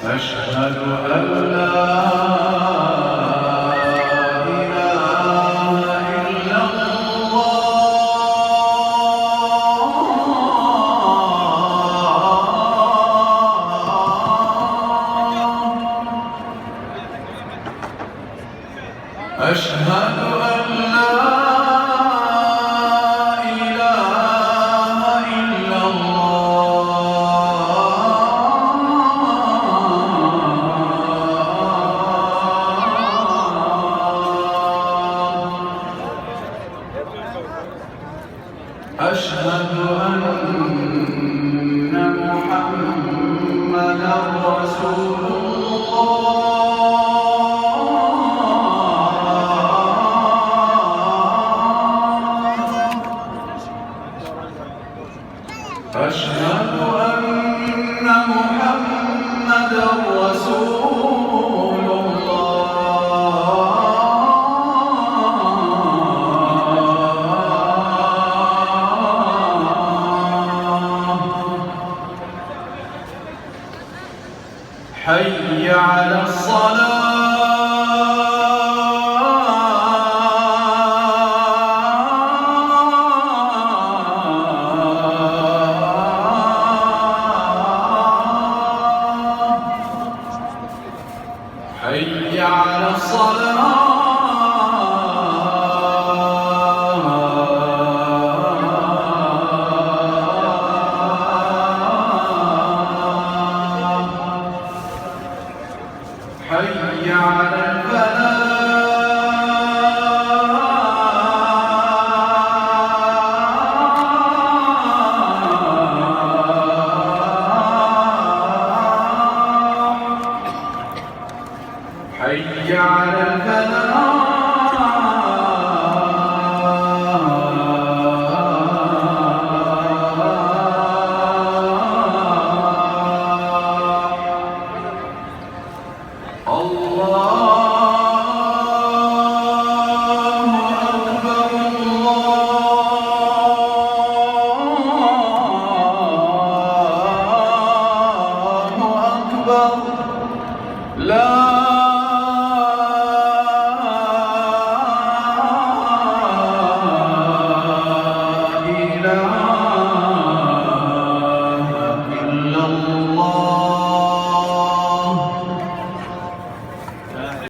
أشهد أن لا إله إلا الله. أشهد أن لا أشهد أن محمدًا رسول الله. أشهد أن محمدًا رسول حي على الصلاة. حي على الصلاة. حي على الفلاح. حي على الفلاح. الله أكبر.